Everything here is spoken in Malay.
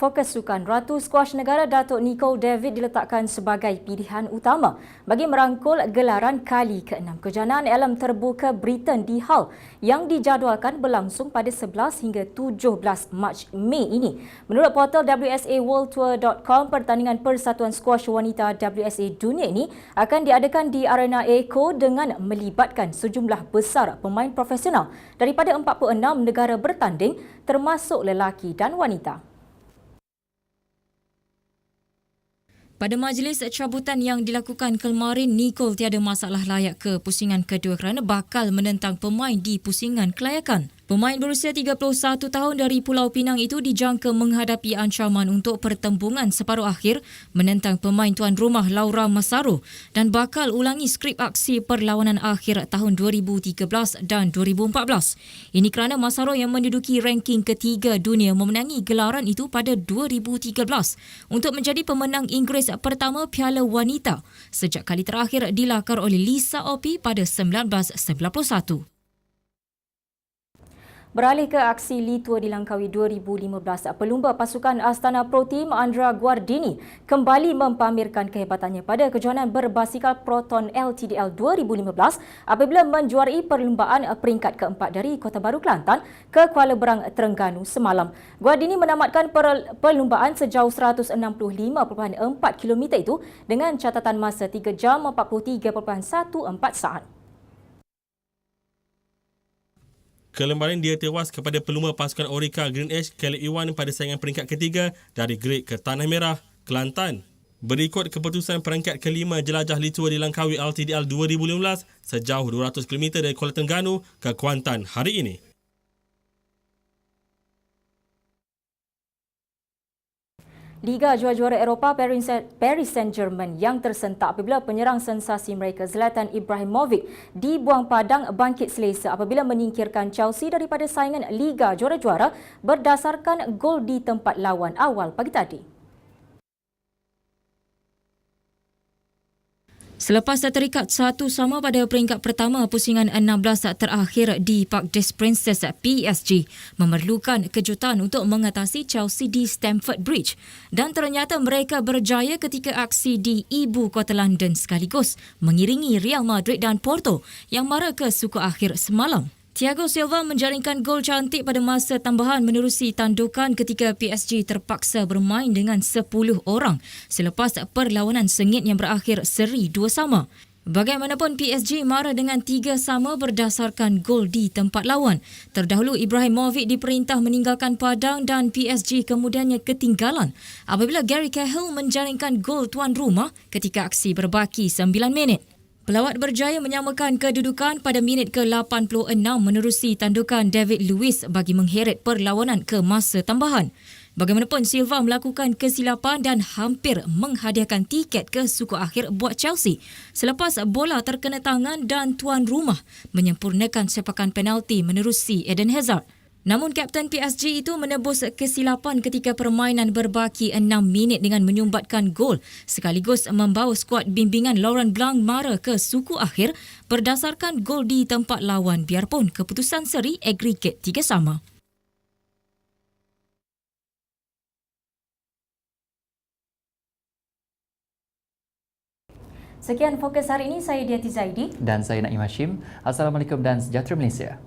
Fokus Sukan, Ratu Skuash Negara Datuk Nicole David diletakkan sebagai pilihan utama bagi merangkul gelaran kali ke-6 Kejohanan Alam Terbuka Britain di Hull yang dijadualkan berlangsung pada 11 hingga 17 Mac Mei ini. Menurut portal WSAWorldTour.com, pertandingan Persatuan Skuash Wanita WSA Dunia ini akan diadakan di Arena Echo dengan melibatkan sejumlah besar pemain profesional daripada 46 negara bertanding termasuk lelaki dan wanita. Pada majlis cabutan yang dilakukan kemarin, Nicole tiada masalah layak ke pusingan kedua kerana bakal menentang pemain di pusingan kelayakan. Pemain berusia 31 tahun dari Pulau Pinang itu dijangka menghadapi ancaman untuk pertembungan separuh akhir menentang pemain tuan rumah Laura Massaro dan bakal ulangi skrip aksi perlawanan akhir tahun 2013 dan 2014. Ini kerana Massaro yang menduduki ranking ketiga dunia memenangi gelaran itu pada 2013 untuk menjadi pemenang Inggeris pertama Piala Wanita sejak kali terakhir dilakar oleh Lisa Opie pada 1991. Beralih ke aksi Litua di Langkawi 2015, pelumba pasukan Astana Pro Team Andra Guardini kembali mempamerkan kehebatannya pada kejohanan berbasikal Proton LTDL 2015 apabila menjuarai perlumbaan peringkat keempat dari Kota Baru Kelantan ke Kuala Berang, Terengganu semalam. Guardini menamatkan perlumbaan sejauh 165.4 km itu dengan catatan masa 3 jam 43.14 saat. Kemarin dia tewas kepada pelumba pasukan Orica Green Edge Caleb Iwan pada saingan peringkat ketiga dari Grade ke Tanah Merah, Kelantan. Berikut keputusan peringkat kelima jelajah Litua di Langkawi LTDL 2015 sejauh 200 km dari Kuala Terengganu ke Kuantan hari ini. Liga Juara-Juara Eropah Paris Saint-Germain yang tersentak apabila penyerang sensasi mereka Zlatan Ibrahimovic dibuang padang bangkit selesa apabila menyingkirkan Chelsea daripada saingan Liga Juara-Juara berdasarkan gol di tempat lawan awal pagi tadi. Selepas terikat 1-1 pada peringkat pertama pusingan 16 terakhir di Parc des Princes, PSG memerlukan kejutan untuk mengatasi Chelsea di Stamford Bridge dan ternyata mereka berjaya ketika aksi di ibu kota London sekaligus mengiringi Real Madrid dan Porto yang mara ke suku akhir semalam. Thiago Silva menjaringkan gol cantik pada masa tambahan menerusi tandukan ketika PSG terpaksa bermain dengan 10 orang selepas perlawanan sengit yang berakhir seri 2-2. Bagaimanapun PSG mara dengan 3-3 berdasarkan gol di tempat lawan. Terdahulu Ibrahimovic diperintah meninggalkan padang dan PSG kemudiannya ketinggalan apabila Gary Cahill menjaringkan gol tuan rumah ketika aksi berbaki 9 minit. Pelawat berjaya menyamakan kedudukan pada minit ke-86 menerusi tandukan David Luiz bagi mengheret perlawanan ke masa tambahan. Bagaimanapun Silva melakukan kesilapan dan hampir menghadiahkan tiket ke suku akhir buat Chelsea selepas bola terkena tangan dan tuan rumah menyempurnakan sepakan penalti menerusi Eden Hazard. Namun kapten PSG itu menebus kesilapan ketika permainan berbaki 6 minit dengan menyumbatkan gol sekaligus membawa skuad bimbingan Laurent Blanc mara ke suku akhir berdasarkan gol di tempat lawan biarpun keputusan seri agregat 3-3. Sekian fokus hari ini, saya Diati Zaidi dan saya Naim Hashim. Assalamualaikum dan sejahtera Malaysia.